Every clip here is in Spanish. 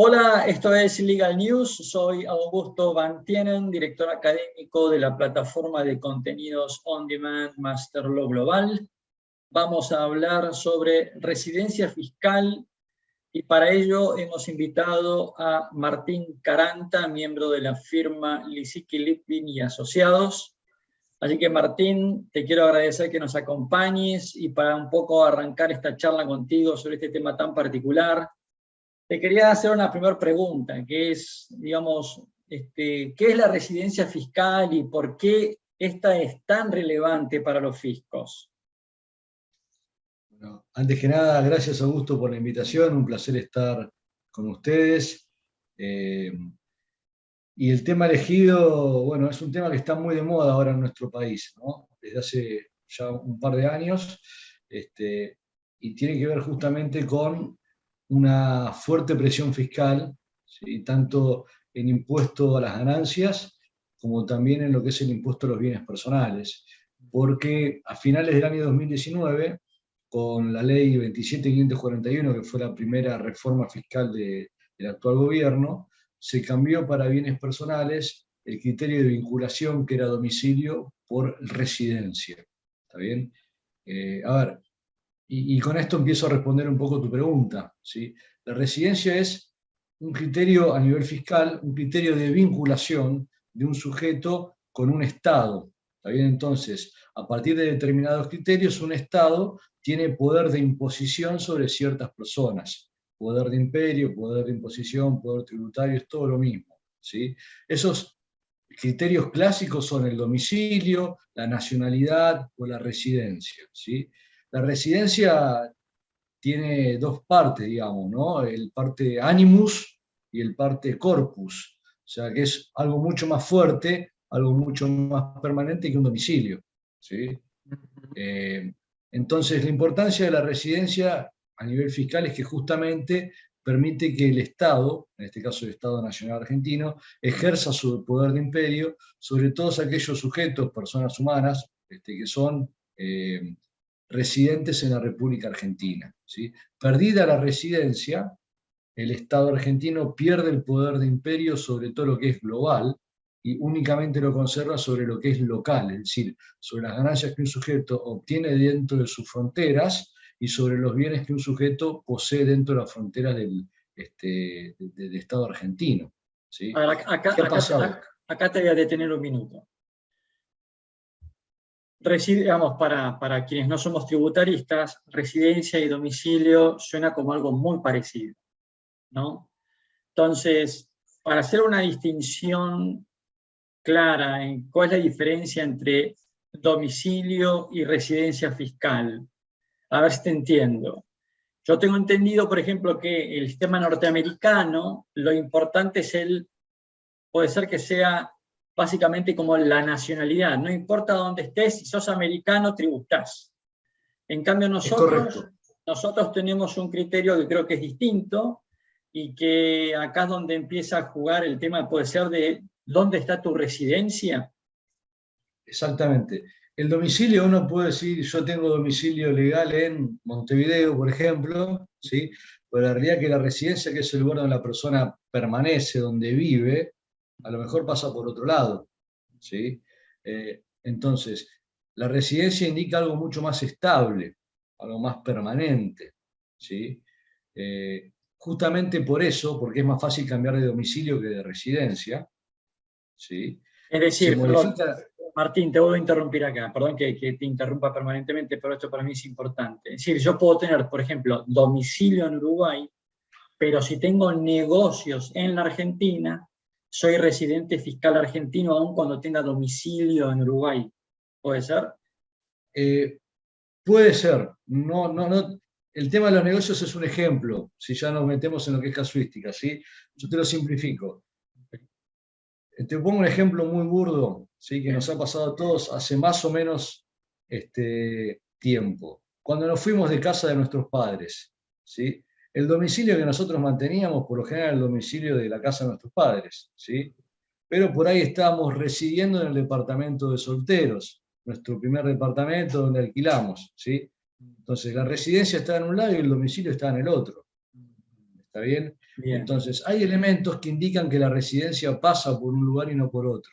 Hola, esto es Legal News, soy Augusto Van Tienen, director académico de la plataforma de contenidos On Demand Master Law Global. Vamos a hablar sobre residencia fiscal y para ello hemos invitado a Martín Caranta, miembro de la firma Lisicki Litvin y Asociados. Así que Martín, te quiero agradecer que nos acompañes y para un poco arrancar esta charla contigo sobre este tema tan particular, te quería hacer una primera pregunta, que es, digamos, ¿qué es la residencia fiscal y por qué esta es tan relevante para los fiscos? Bueno, antes que nada, gracias Augusto por la invitación, un placer estar con ustedes. Y el tema elegido, bueno, es un tema que está muy de moda ahora en nuestro país, ¿no? Desde hace ya un par de años, y tiene que ver justamente con una fuerte presión fiscal, ¿sí? Tanto en impuesto a las ganancias como también en lo que es el impuesto a los bienes personales, porque a finales del año 2019, con la ley 27.541, que fue la primera reforma fiscal del actual gobierno, se cambió para bienes personales el criterio de vinculación, que era domicilio, por residencia. ¿Está bien? A ver, y con esto empiezo a responder un poco tu pregunta, ¿sí? La residencia es un criterio a nivel fiscal, un criterio de vinculación de un sujeto con un Estado. ¿Está bien? Entonces, a partir de determinados criterios, un Estado tiene poder de imposición sobre ciertas personas. Poder de imperio, poder de imposición, poder tributario, es todo lo mismo, ¿sí? Esos criterios clásicos son el domicilio, la nacionalidad o la residencia, ¿sí? La residencia tiene dos partes, digamos, ¿no? El parte animus y el parte corpus, o sea que es algo mucho más fuerte, algo mucho más permanente que un domicilio, ¿sí? Entonces, la importancia de la residencia a nivel fiscal es que justamente permite que el Estado, en este caso el Estado Nacional Argentino, ejerza su poder de imperio sobre todos aquellos sujetos, personas humanas, que son residentes en la República Argentina, ¿sí? Perdida la residencia, el Estado argentino pierde el poder de imperio sobre todo lo que es global y únicamente lo conserva sobre lo que es local, es decir, sobre las ganancias que un sujeto obtiene dentro de sus fronteras y sobre los bienes que un sujeto posee dentro de las fronteras del Estado argentino, ¿sí? A ver, ¿Qué ha pasado? acá te voy a detener un minuto. Digamos, para quienes no somos tributaristas, residencia y domicilio suena como algo muy parecido, ¿no? Entonces, para hacer una distinción clara en cuál es la diferencia entre domicilio y residencia fiscal, a ver si te entiendo. Yo tengo entendido, por ejemplo, que el sistema norteamericano, lo importante es puede ser que sea básicamente como la nacionalidad, no importa dónde estés, si sos americano, tributás. En cambio Es correcto. nosotros tenemos un criterio que creo que es distinto y que acá es donde empieza a jugar el tema, puede ser de dónde está tu residencia. Exactamente. El domicilio, uno puede decir, yo tengo domicilio legal en Montevideo, por ejemplo, ¿sí? Pero la realidad es que la residencia, que es el lugar donde la persona permanece, donde vive, a lo mejor pasa por otro lado, ¿sí? Entonces, la residencia indica algo mucho más estable, algo más permanente, ¿sí? Justamente por eso, porque es más fácil cambiar de domicilio que de residencia, ¿sí? Es Se decir, perdón, modifica. Martín, te voy a interrumpir acá, perdón que te interrumpa permanentemente, pero esto para mí es importante. Es decir, yo puedo tener, por ejemplo, domicilio en Uruguay, pero si tengo negocios en la Argentina, soy residente fiscal argentino aun cuando tenga domicilio en Uruguay. ¿Puede ser? Puede ser. No, no, no. El tema de los negocios es un ejemplo, si ya nos metemos en lo que es casuística, ¿sí? Yo te lo simplifico. Te pongo un ejemplo muy burdo, ¿sí? Que nos ha pasado a todos hace más o menos tiempo. Cuando nos fuimos de casa de nuestros padres, ¿sí? El domicilio que nosotros manteníamos, por lo general, el domicilio de la casa de nuestros padres, ¿sí? Pero por ahí estábamos residiendo en el departamento de solteros, nuestro primer departamento donde alquilamos, ¿sí? Entonces la residencia está en un lado y el domicilio está en el otro. ¿Está bien? Bien. Entonces, hay elementos que indican que la residencia pasa por un lugar y no por otro.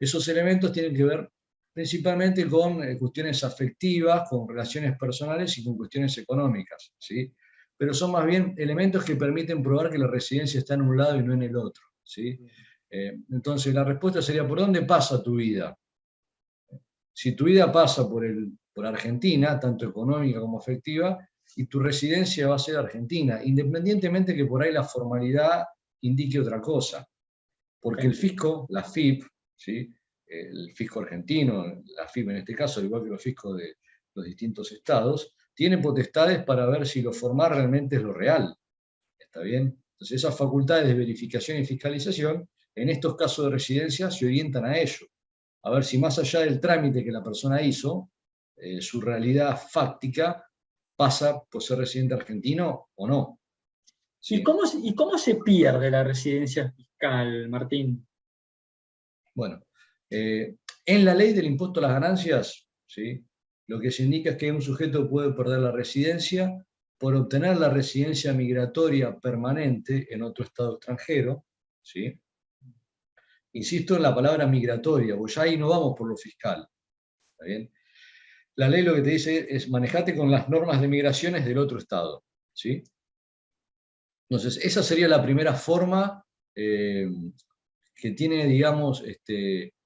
Esos elementos tienen que ver principalmente con cuestiones afectivas, con relaciones personales y con cuestiones económicas, ¿sí? Pero son más bien elementos que permiten probar que la residencia está en un lado y no en el otro, ¿sí? Entonces, la respuesta sería, ¿por dónde pasa tu vida? Si tu vida pasa por Argentina, tanto económica como afectiva, y tu residencia va a ser Argentina, independientemente que por ahí la formalidad indique otra cosa. Porque el fisco, la FIP, ¿sí? El fisco argentino, la FIP en este caso, al igual que los fiscos de los distintos estados, tiene potestades para ver si lo formal realmente es lo real. ¿Está bien? Entonces esas facultades de verificación y fiscalización, en estos casos de residencia, se orientan a ello. A ver si más allá del trámite que la persona hizo, su realidad fáctica pasa por ser residente argentino o no. ¿Y ¿Sí? cómo se pierde la residencia fiscal, Martín? Bueno, en la ley del impuesto a las ganancias, ¿sí? Lo que se indica es que un sujeto puede perder la residencia por obtener la residencia migratoria permanente en otro estado extranjero, ¿sí? Insisto en la palabra migratoria, porque ya ahí no vamos por lo fiscal, ¿está bien? La ley lo que te dice es manejate con las normas de migraciones del otro estado, ¿sí? Entonces, esa sería la primera forma que tiene, digamos,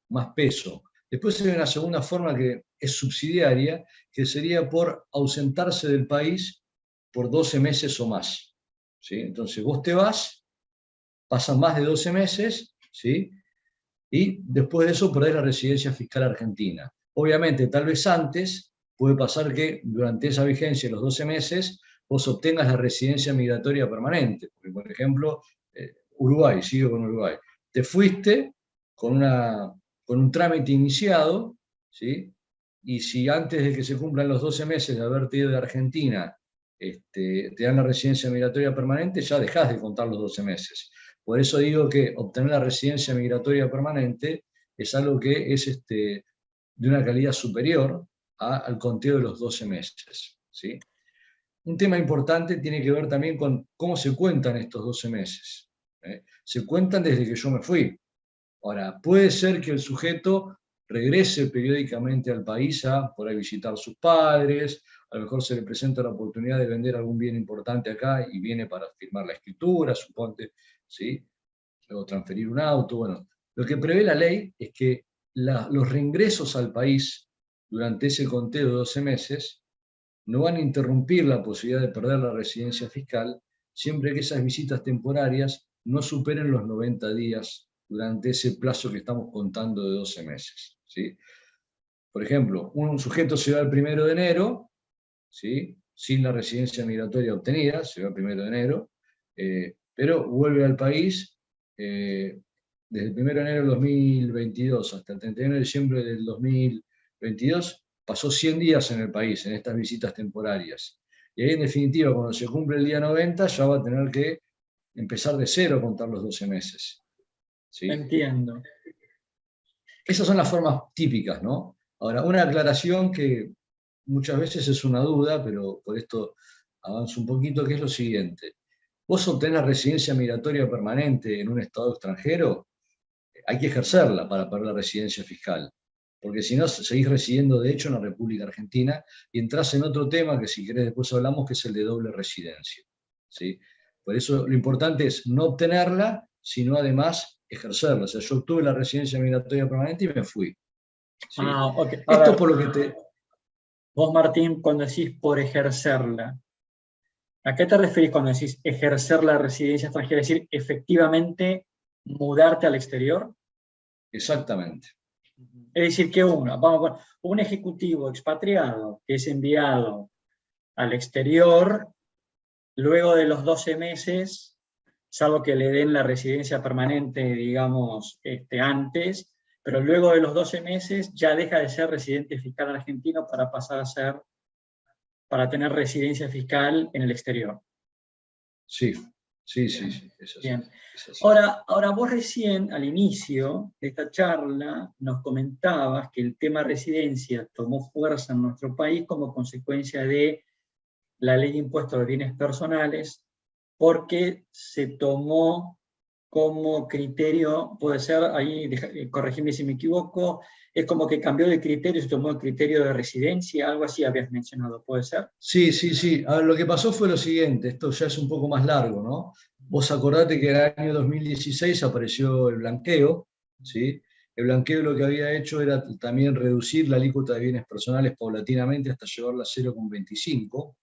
más peso. Después hay una segunda forma que es subsidiaria, que sería por ausentarse del país por 12 meses o más, ¿sí? Entonces, vos te vas, pasan más de 12 meses, ¿sí? Y después de eso perdés la residencia fiscal argentina. Obviamente, tal vez antes puede pasar que durante esa vigencia de los 12 meses vos obtengas la residencia migratoria permanente. Porque, por ejemplo, Uruguay, sigo con Uruguay. Te fuiste con un trámite iniciado, ¿sí? Y si antes de que se cumplan los 12 meses de haberte ido de Argentina te dan la residencia migratoria permanente, ya dejás de contar los 12 meses. Por eso digo que obtener la residencia migratoria permanente es algo que es de una calidad superior al conteo de los 12 meses, ¿sí? Un tema importante tiene que ver también con cómo se cuentan estos 12 meses. Se cuentan desde que yo me fui. Ahora, puede ser que el sujeto regrese periódicamente al país a por ahí visitar a sus padres, a lo mejor se le presenta la oportunidad de vender algún bien importante acá y viene para firmar la escritura, suponte, ¿sí? O transferir un auto. Bueno, lo que prevé la ley es que los reingresos al país durante ese conteo de 12 meses no van a interrumpir la posibilidad de perder la residencia fiscal siempre que esas visitas temporarias no superen los 90 días durante ese plazo que estamos contando de 12 meses, ¿sí? Por ejemplo, un sujeto se va el 1 de enero, ¿sí? Sin la residencia migratoria obtenida, se va el 1 de enero, pero vuelve al país desde el 1 de enero del 2022 hasta el 31 de diciembre del 2022, pasó 100 días en el país, en estas visitas temporarias. Y ahí, en definitiva, cuando se cumple el día 90, ya va a tener que empezar de cero a contar los 12 meses. ¿Sí? Entiendo. Esas son las formas típicas, ¿no? Ahora, una aclaración que muchas veces es una duda, pero por esto avanzo un poquito, que es lo siguiente. Vos obtenés residencia migratoria permanente en un estado extranjero, hay que ejercerla para perder la residencia fiscal, porque si no, seguís residiendo de hecho en la República Argentina y entras en otro tema que si querés después hablamos, que es el de doble residencia, ¿sí? Por eso lo importante es no obtenerla, sino además ejercerla. O sea, yo obtuve la residencia migratoria permanente y me fui, ¿sí? Ok. A Esto ver, por lo que te... vos, Martín, cuando decís por ejercerla, ¿a qué te referís cuando decís ejercer la residencia extranjera? Es decir, efectivamente mudarte al exterior. Exactamente. Es decir, que un ejecutivo expatriado que es enviado al exterior, luego de los 12 meses, salvo que le den la residencia permanente, digamos, antes, pero luego de los 12 meses ya deja de ser residente fiscal argentino para tener residencia fiscal en el exterior. Sí, sí, Bien, sí, es así. bien. Es así. Ahora, vos recién, al inicio de esta charla, nos comentabas que el tema residencia tomó fuerza en nuestro país como consecuencia de la ley de impuestos de bienes personales porque se tomó como criterio, puede ser, ahí corregime si me equivoco, es como que cambió de criterio, se tomó el criterio de residencia, algo así habías mencionado, ¿puede ser? Sí, sí, sí. A ver, lo que pasó fue lo siguiente, esto ya es un poco más largo, ¿no? Vos acordate que en el año 2016 apareció el blanqueo, ¿sí? El blanqueo lo que había hecho era también reducir la alícuota de bienes personales paulatinamente hasta llevarla a 0,25,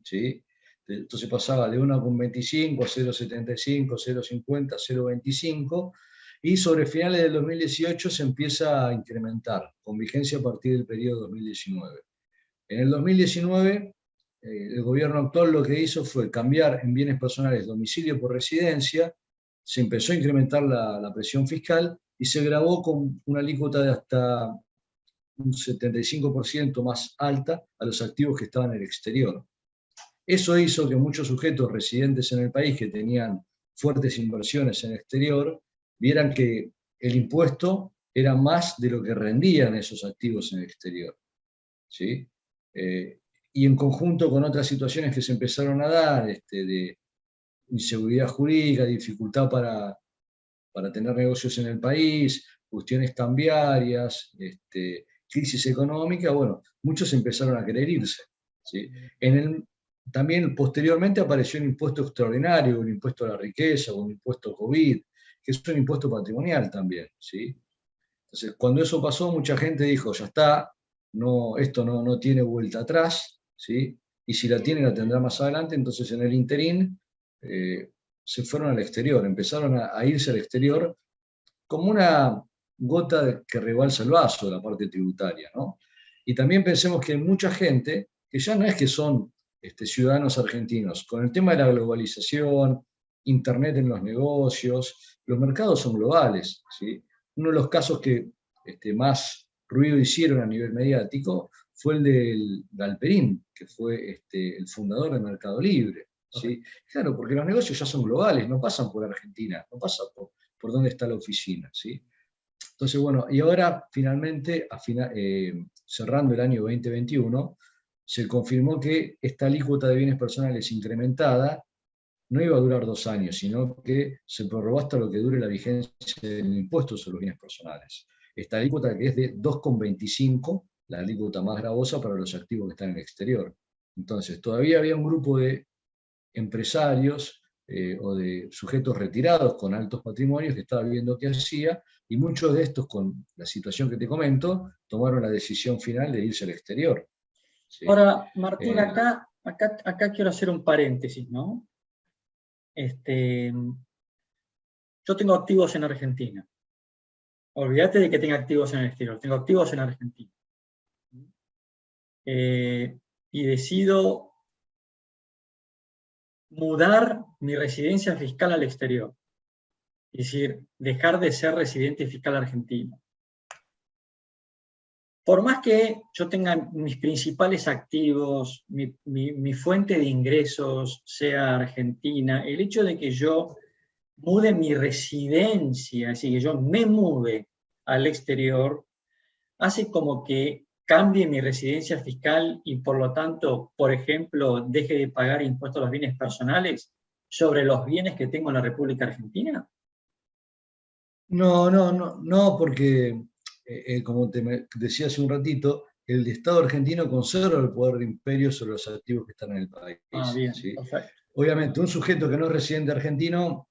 ¿sí? Entonces pasaba de 1,25 a 0,75, 0,50, 0,25, y sobre finales del 2018 se empieza a incrementar, con vigencia a partir del periodo 2019. En el 2019, el gobierno actual lo que hizo fue cambiar en bienes personales domicilio por residencia, se empezó a incrementar la presión fiscal y se gravó con una alícuota de hasta un 75% más alta a los activos que estaban en el exterior. Eso hizo que muchos sujetos residentes en el país que tenían fuertes inversiones en el exterior vieran que el impuesto era más de lo que rendían esos activos en el exterior, ¿sí? Y en conjunto con otras situaciones que se empezaron a dar, de inseguridad jurídica, dificultad para tener negocios en el país, cuestiones cambiarias, crisis económica, bueno, muchos empezaron a querer irse, ¿sí? También posteriormente apareció un impuesto extraordinario, un impuesto a la riqueza, un impuesto COVID, que es un impuesto patrimonial también, ¿sí? Entonces, cuando eso pasó, mucha gente dijo, ya está, no, esto no tiene vuelta atrás, ¿sí? Y si la tiene, la tendrá más adelante. Entonces, en el interín, se fueron al exterior, empezaron a irse al exterior como una gota que rebalsa el vaso de la parte tributaria, ¿no? Y también pensemos que hay mucha gente que ya no es que son ciudadanos argentinos, con el tema de la globalización, Internet en los negocios, los mercados son globales, ¿sí? Uno de los casos que más ruido hicieron a nivel mediático fue el del Galperín, que fue el fundador de Mercado Libre, ¿sí? Claro, porque los negocios ya son globales, no pasan por Argentina, no pasan por dónde está la oficina, ¿sí? Entonces, bueno, y ahora finalmente, cerrando el año 2021, se confirmó que esta alícuota de bienes personales incrementada no iba a durar 2 años, sino que se prorrogó hasta lo que dure la vigencia del impuesto sobre los bienes personales. Esta alícuota que es de 2,25, la alícuota más gravosa para los activos que están en el exterior. Entonces, todavía había un grupo de empresarios o de sujetos retirados con altos patrimonios que estaba viendo qué hacía, y muchos de estos, con la situación que te comento, tomaron la decisión final de irse al exterior, ¿sí? Ahora, Martín, acá quiero hacer un paréntesis, ¿no? Yo tengo activos en Argentina. Olvídate de que tenga activos en el exterior, tengo activos en Argentina. Y decido mudar mi residencia fiscal al exterior. Es decir, dejar de ser residente fiscal argentino. Por más que yo tenga mis principales activos, mi fuente de ingresos sea argentina, el hecho de que yo mude mi residencia, es decir, que yo me mude al exterior, hace como que cambie mi residencia fiscal y por lo tanto, por ejemplo, deje de pagar impuestos a los bienes personales sobre los bienes que tengo en la República Argentina. No, porque, como decía hace un ratito, el Estado argentino conserva el poder de imperio sobre los activos que están en el Ah, país, bien, ¿sí? perfecto. Obviamente, un sujeto que no es residente argentino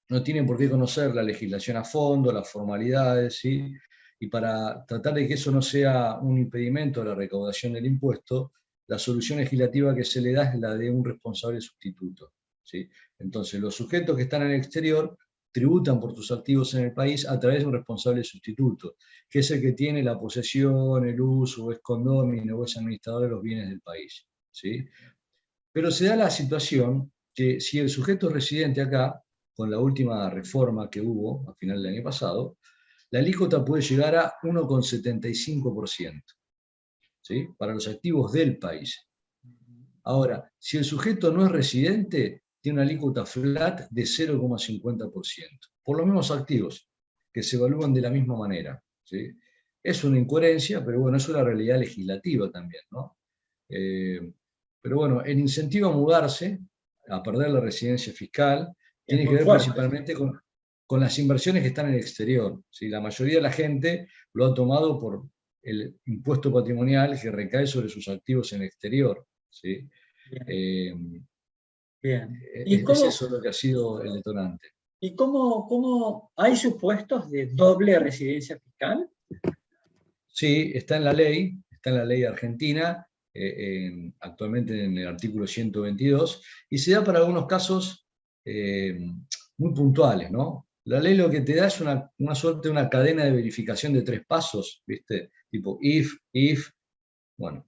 no tiene por qué conocer la legislación a fondo, las formalidades, ¿sí? Y para tratar de que eso no sea un impedimento a la recaudación del impuesto, la solución legislativa que se le da es la de un responsable sustituto, ¿sí? Entonces, los sujetos que están en el exterior tributan por sus activos en el país a través de un responsable sustituto, que es el que tiene la posesión, el uso, o es condómino, o es administrador de los bienes del país, ¿sí? Pero se da la situación que si el sujeto es residente acá, con la última reforma que hubo a final del año pasado, la alícuota puede llegar a 1,75%, ¿sí? Para los activos del país. Ahora, si el sujeto no es residente, tiene una alícuota flat de 0,50%, por los mismos activos, que se evalúan de la misma manera, ¿sí? Es una incoherencia, pero bueno, es una realidad legislativa también, ¿no? Pero bueno, el incentivo a mudarse a perder la residencia fiscal, Es tiene que muy ver fuerte. principalmente con las inversiones que están en el exterior. ¿Sí? La mayoría de la gente lo ha tomado por el impuesto patrimonial que recae sobre sus activos en el exterior. ¿Sí? Bien, Eh, bien. es eso lo que ha sido el detonante. ¿Y cómo hay supuestos de doble residencia fiscal? Sí, está en la ley argentina, actualmente en el artículo 122, y se da para algunos casos muy puntuales, ¿no? La ley lo que te da es una suerte de una cadena de verificación de 3 pasos, ¿viste? Tipo if, bueno.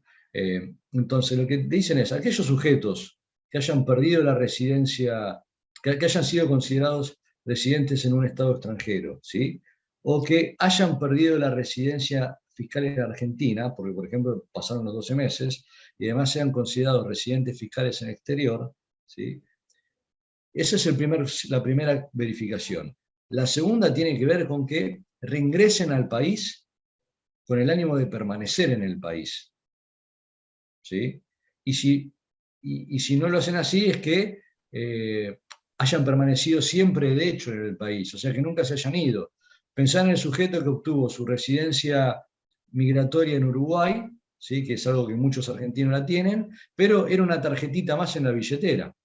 Entonces lo que dicen es, aquellos sujetos que hayan perdido la residencia, que hayan sido considerados residentes en un estado extranjero, ¿sí? O que hayan perdido la residencia fiscal en Argentina, porque por ejemplo pasaron los 12 meses, y además sean considerados residentes fiscales en el exterior, ¿sí? Esa es la primera verificación. La segunda tiene que ver con que reingresen al país con el ánimo de permanecer en el país. ¿Sí? Y si no lo hacen así es que hayan permanecido siempre de hecho en el país, o sea que nunca se hayan ido. Pensá en el sujeto que obtuvo su residencia migratoria en Uruguay, ¿sí? Que es algo que muchos argentinos la tienen, pero era una tarjetita más en la billetera.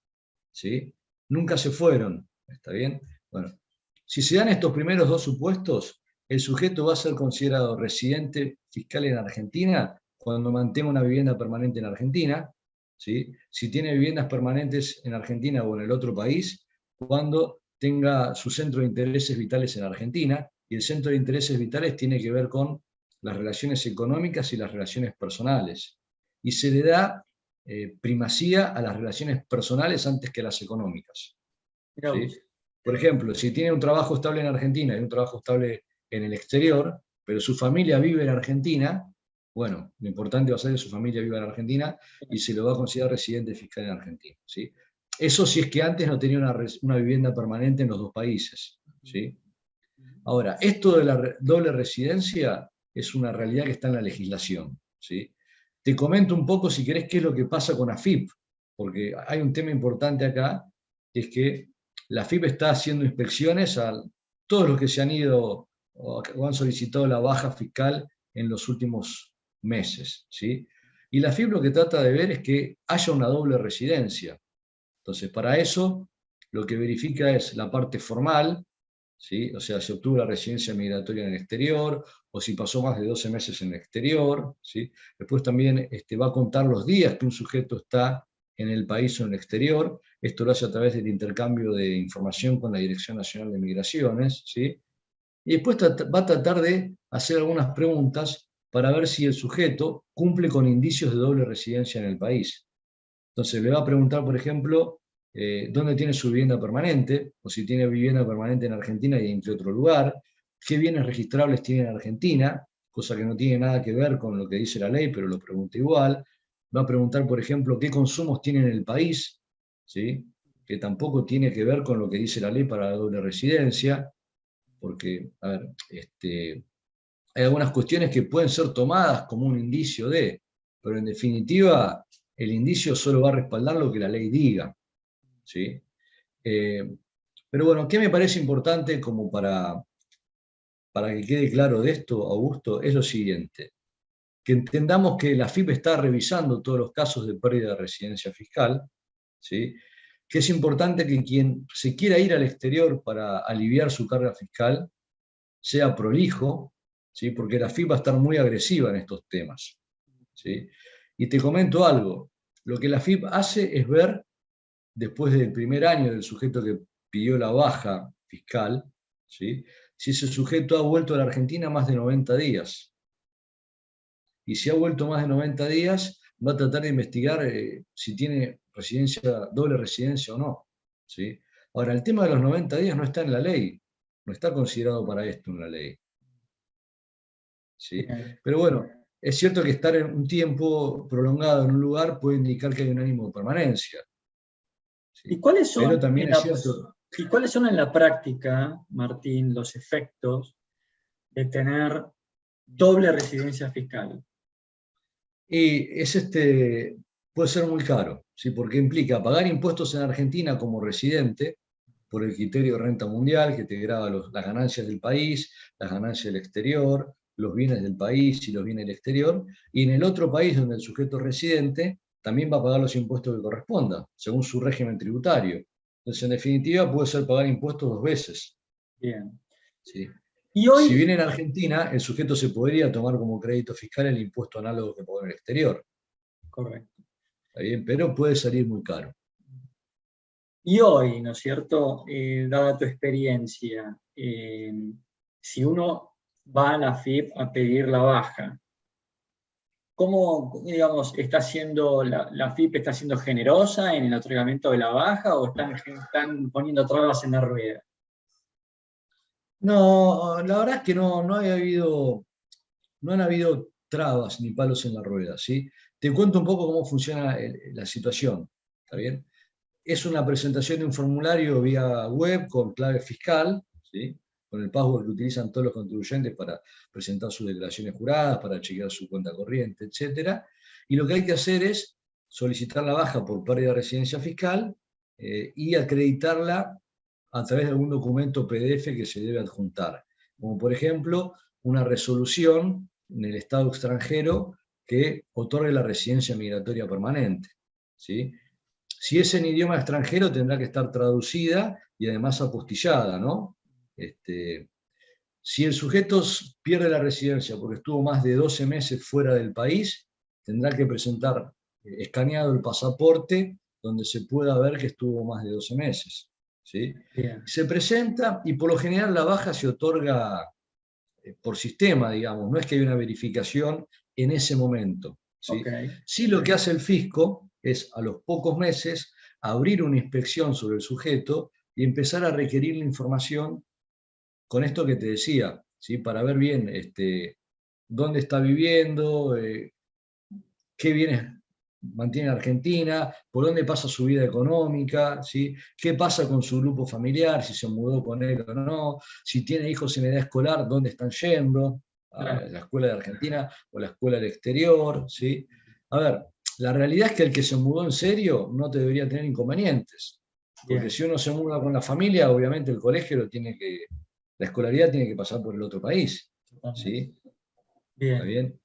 ¿Sí? Nunca se fueron, ¿está bien? Bueno, si se dan estos primeros 2 supuestos, el sujeto va a ser considerado residente fiscal en Argentina cuando mantenga una vivienda permanente en Argentina, ¿sí? Si tiene viviendas permanentes en Argentina o en el otro país, cuando tenga su centro de intereses vitales en Argentina, y el centro de intereses vitales tiene que ver con las relaciones económicas y las relaciones personales. Y se le da primacía a las relaciones personales antes que a las económicas. ¿Sí? Por ejemplo, si tiene un trabajo estable en Argentina y un trabajo estable en el exterior, pero su familia vive en Argentina, bueno, lo importante va a ser que su familia viva en Argentina y se lo va a considerar residente fiscal en Argentina. ¿Sí? Eso si es que antes no tenía una vivienda permanente en los 2 países. ¿Sí? Ahora, esto de la doble residencia es una realidad que está en la legislación. ¿Sí? Te comento un poco, si querés, qué es lo que pasa con AFIP, porque hay un tema importante acá, que es que la AFIP está haciendo inspecciones a todos los que se han ido o han solicitado la baja fiscal en los últimos meses. ¿Sí? Y la AFIP lo que trata de ver es que haya una doble residencia. Entonces, para eso, lo que verifica es la parte formal, ¿sí? O sea, si obtuvo la residencia migratoria en el exterior, o si pasó más de 12 meses en el exterior, ¿sí? Después también va a contar los días que un sujeto está en el país o en el exterior. Esto lo hace a través del intercambio de información con la Dirección Nacional de Migraciones, ¿sí? Y después va a tratar de hacer algunas preguntas para ver si el sujeto cumple con indicios de doble residencia en el país. Entonces le va a preguntar, por ejemplo, dónde tiene su vivienda permanente, o si tiene vivienda permanente en Argentina y en qué otro lugar, qué bienes registrables tiene en Argentina, cosa que no tiene nada que ver con lo que dice la ley, pero lo pregunta igual. Va a preguntar, por ejemplo, qué consumos tiene en el país, ¿sí? Que tampoco tiene que ver con lo que dice la ley para la doble residencia, porque, a ver, hay algunas cuestiones que pueden ser tomadas como un indicio de, pero en definitiva el indicio solo va a respaldar lo que la ley diga. ¿Sí? Pero bueno, ¿qué me parece importante como para que quede claro de esto, Augusto? Es lo siguiente, que entendamos que la AFIP está revisando todos los casos de pérdida de residencia fiscal, ¿sí? Que es importante que quien se quiera ir al exterior para aliviar su carga fiscal sea prolijo, ¿sí? Porque la AFIP va a estar muy agresiva en estos temas. ¿Sí? Y te comento algo, lo que la AFIP hace es ver, después del primer año del sujeto que pidió la baja fiscal, ¿sí? Si ese sujeto ha vuelto a la Argentina más de 90 días. Y si ha vuelto más de 90 días, va a tratar de investigar si tiene doble residencia o no. ¿Sí? Ahora, el tema de los 90 días no está en la ley, no está considerado para esto en la ley. ¿Sí? Pero bueno, es cierto que estar en un tiempo prolongado en un lugar puede indicar que hay un ánimo de permanencia. ¿Sí? ¿Y cuáles Pero son también es cierto. en la práctica, Martín, los efectos de tener doble residencia fiscal? Y es puede ser muy caro, ¿sí? Porque implica pagar impuestos en Argentina como residente por el criterio de renta mundial que te grava las ganancias del país, las ganancias del exterior, los bienes del país y los bienes del exterior, y en el otro país donde el sujeto es residente también va a pagar los impuestos que correspondan, según su régimen tributario. Entonces, en definitiva, puede ser pagar impuestos dos veces. Bien. ¿Sí? Y Si hoy, bien en Argentina, el sujeto se podría tomar como crédito fiscal el impuesto análogo que pagó en el exterior. correcto. ¿Está bien? Pero puede salir muy caro. Y hoy, ¿no es cierto? Dada tu experiencia, si uno va a la FIP a pedir la baja, ¿cómo, digamos, está siendo la FIP está siendo generosa en el otorgamiento de la baja o están poniendo trabas en la rueda? No, la verdad es que no han habido trabas ni palos en la rueda, ¿sí? Te cuento un poco cómo funciona la situación, ¿está bien? Es una presentación de un formulario vía web con clave fiscal, ¿sí? Con el password que utilizan todos los contribuyentes para presentar sus declaraciones juradas, para chequear su cuenta corriente, etc. Y lo que hay que hacer es solicitar la baja por pérdida de residencia fiscal y acreditarla a través de algún documento PDF que se debe adjuntar, como por ejemplo una resolución en el Estado extranjero que otorgue la residencia migratoria permanente, ¿sí? Si es en idioma extranjero, tendrá que estar traducida y además apostillada, ¿no? Si el sujeto pierde la residencia porque estuvo más de 12 meses fuera del país, tendrá que presentar escaneado el pasaporte donde se pueda ver que estuvo más de 12 meses, ¿sí? Bien. Se presenta y por lo general la baja se otorga por sistema, digamos, no es que hay una verificación en ese momento, Ok. ¿sí? Sí, lo que hace el fisco es a los pocos meses abrir una inspección sobre el sujeto y empezar a requerir la información con esto que te decía, ¿sí? Para ver bien dónde está viviendo, qué bienes mantiene en Argentina, por dónde pasa su vida económica, ¿sí? Qué pasa con su grupo familiar, si se mudó con él o no, si tiene hijos en edad escolar, dónde están yendo, a Claro. la escuela de Argentina o la escuela del exterior, ¿sí? A ver, la realidad es que el que se mudó en serio no te debería tener inconvenientes, porque Bien. si uno se muda con la familia, obviamente el colegio la escolaridad tiene que pasar por el otro país, Totalmente. ¿sí? ¿Está Bien. bien?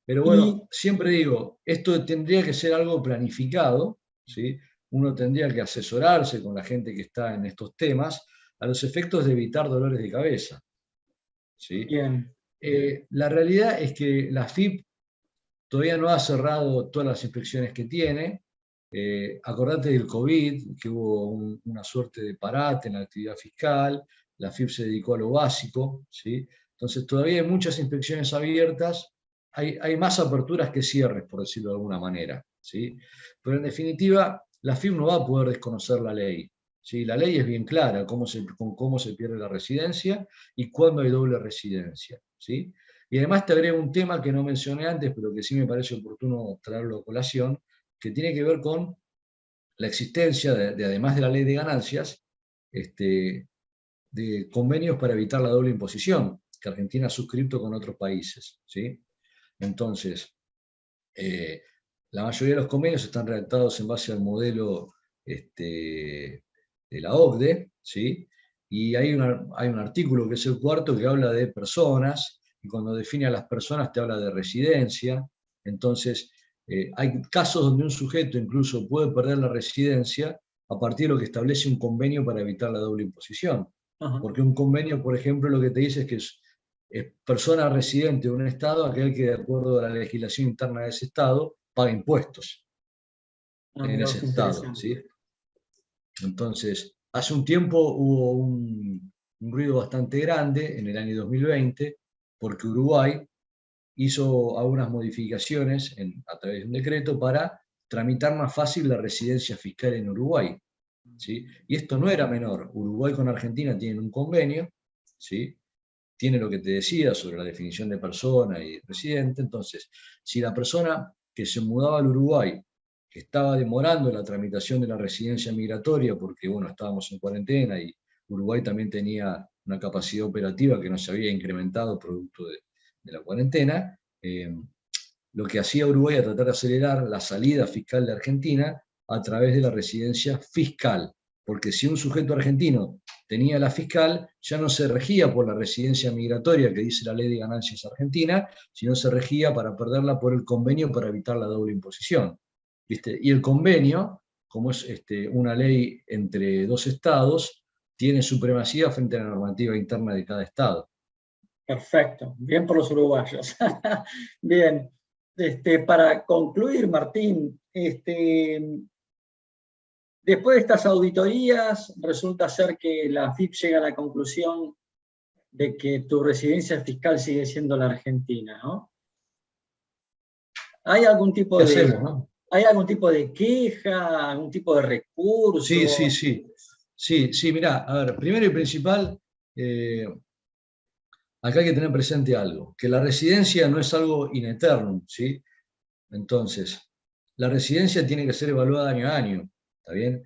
Pero Y bueno, siempre digo, esto tendría que ser algo planificado, ¿sí? Uno tendría que asesorarse con la gente que está en estos temas a los efectos de evitar dolores de cabeza, ¿sí? bien. La realidad es que la FIP todavía no ha cerrado todas las inspecciones que tiene. Acordate del COVID, que hubo una suerte de parate en la actividad fiscal, la FIP se dedicó a lo básico, ¿sí? Entonces todavía hay muchas inspecciones abiertas, hay más aperturas que cierres, por decirlo de alguna manera, ¿sí? Pero en definitiva, la FIP no va a poder desconocer la ley, ¿sí? La ley es bien clara con cómo se pierde la residencia y cuándo hay doble residencia, ¿sí? Y además te agrego un tema que no mencioné antes, pero que sí me parece oportuno traerlo a colación, que tiene que ver con la existencia, además de la ley de ganancias, de convenios para evitar la doble imposición, que Argentina ha suscrito con otros países, ¿sí? Entonces, la mayoría de los convenios están redactados en base al modelo de la OCDE, ¿sí? Y hay un artículo que es el cuarto que habla de personas, y cuando define a las personas te habla de residencia. Entonces, hay casos donde un sujeto incluso puede perder la residencia a partir de lo que establece un convenio para evitar la doble imposición. Ajá. Porque un convenio, por ejemplo, lo que te dice es que es persona residente de un Estado aquel que, de acuerdo a la legislación interna de ese Estado, paga impuestos Ah, en mira, ese qué Estado, interesante. ¿sí? Entonces, hace un tiempo hubo un ruido bastante grande en el año 2020 porque Uruguay hizo algunas modificaciones a través de un decreto para tramitar más fácil la residencia fiscal en Uruguay, ¿sí? Y esto no era menor. Uruguay con Argentina tienen un convenio, ¿sí? Tiene lo que te decía sobre la definición de persona y residente. Entonces, si la persona que se mudaba al Uruguay, que estaba demorando la tramitación de la residencia migratoria, porque bueno, estábamos en cuarentena y Uruguay también tenía una capacidad operativa que no se había incrementado producto de la cuarentena, lo que hacía Uruguay a tratar de acelerar la salida fiscal de Argentina a través de la residencia fiscal. Porque si un sujeto argentino tenía la fiscal, ya no se regía por la residencia migratoria que dice la Ley de Ganancias Argentina, sino se regía para perderla por el convenio para evitar la doble imposición. ¿Viste? Y el convenio, como es una ley entre dos estados, tiene supremacía frente a la normativa interna de cada estado. Perfecto, bien por los uruguayos. Bien, para concluir, Martín, después de estas auditorías, resulta ser que la AFIP llega a la conclusión de que tu residencia fiscal sigue siendo la Argentina, ¿no? ¿Hay algún tipo ¿Qué de, hacemos, no? ¿hay algún tipo de queja, algún tipo de recurso? Sí, mirá, a ver, primero y principal, acá hay que tener presente algo, que la residencia no es algo in eternum, ¿sí? Entonces, la residencia tiene que ser evaluada año a año, ¿está bien?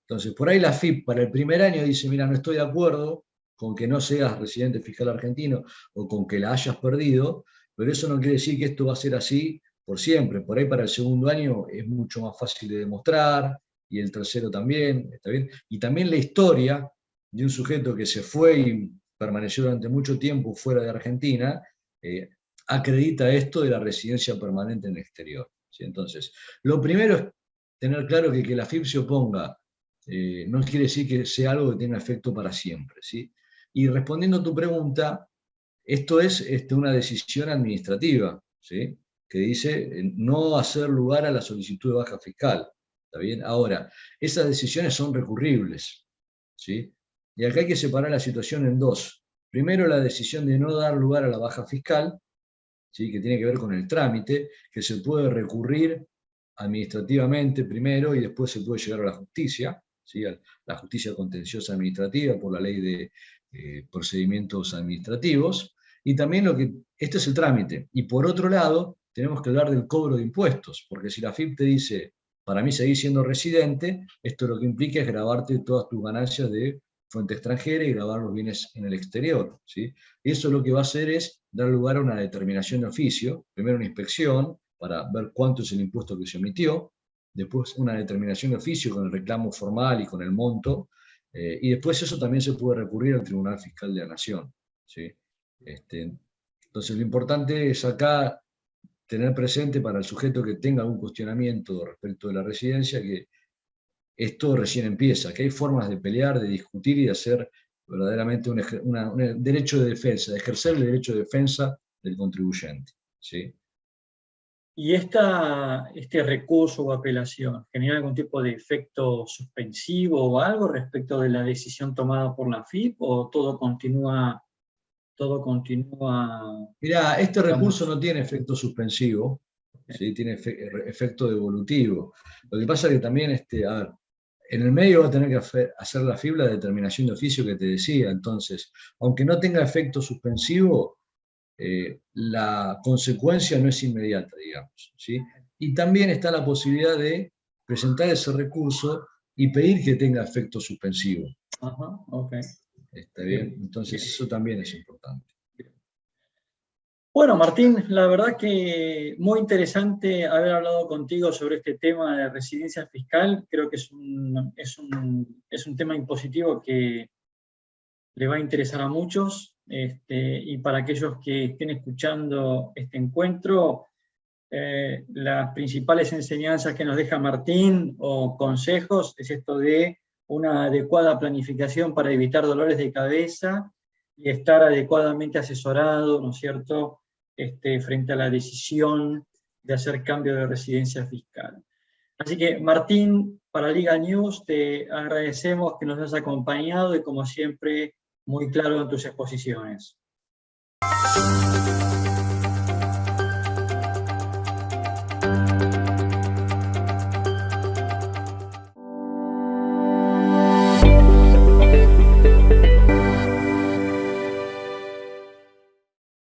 Entonces, por ahí la AFIP para el primer año dice, mira, no estoy de acuerdo con que no seas residente fiscal argentino o con que la hayas perdido, pero eso no quiere decir que esto va a ser así por siempre. Por ahí para el segundo año es mucho más fácil de demostrar, y el tercero también, ¿está bien? Y también la historia de un sujeto que se fue y permaneció durante mucho tiempo fuera de Argentina, acredita esto de la residencia permanente en el exterior. ¿Sí? Entonces, lo primero es tener claro que la AFIP se oponga no quiere decir que sea algo que tenga efecto para siempre. ¿Sí? Y respondiendo a tu pregunta, esto es una decisión administrativa, ¿sí? Que dice no hacer lugar a la solicitud de baja fiscal. ¿Está bien? Ahora, esas decisiones son recurribles, ¿sí? Y acá hay que separar la situación en dos. Primero, la decisión de no dar lugar a la baja fiscal, ¿sí? Que tiene que ver con el trámite, que se puede recurrir administrativamente primero y después se puede llegar a la justicia, ¿sí? A la justicia contenciosa administrativa por la ley de procedimientos administrativos. Y también este es el trámite. Y por otro lado, tenemos que hablar del cobro de impuestos, porque si la AFIP te dice, para mí seguís siendo residente, esto lo que implica es grabarte todas tus ganancias de fuente extranjera y grabar los bienes en el exterior, ¿sí? Eso lo que va a hacer es dar lugar a una determinación de oficio, primero una inspección para ver cuánto es el impuesto que se emitió, después una determinación de oficio con el reclamo formal y con el monto, y después eso también se puede recurrir al Tribunal Fiscal de la Nación, ¿sí? Entonces lo importante es acá tener presente para el sujeto que tenga algún cuestionamiento respecto de la residencia que esto recién empieza, que hay formas de pelear, de discutir y de hacer verdaderamente un derecho de defensa, de ejercer el derecho de defensa del contribuyente. ¿Sí? ¿Y este recurso o apelación genera algún tipo de efecto suspensivo o algo respecto de la decisión tomada por la AFIP o todo continúa? Mirá, este recurso no tiene efecto suspensivo, ¿sí? Tiene efecto devolutivo. Lo que pasa es que también, a ver, en el medio va a tener que hacer la FIP la determinación de oficio que te decía. Entonces, aunque no tenga efecto suspensivo, la consecuencia no es inmediata, digamos, ¿sí? Y también está la posibilidad de presentar ese recurso y pedir que tenga efecto suspensivo. Ajá, ok. ¿Está bien? Entonces eso también es importante. Bueno, Martín, la verdad que muy interesante haber hablado contigo sobre este tema de residencia fiscal. Creo que es un tema impositivo que le va a interesar a muchos. Y para aquellos que estén escuchando este encuentro, las principales enseñanzas que nos deja Martín o consejos es esto de una adecuada planificación para evitar dolores de cabeza y estar adecuadamente asesorado, ¿no es cierto?, frente a la decisión de hacer cambio de residencia fiscal. Así que, Martín, para Liga News te agradecemos que nos hayas acompañado y, como siempre, muy claro en tus exposiciones.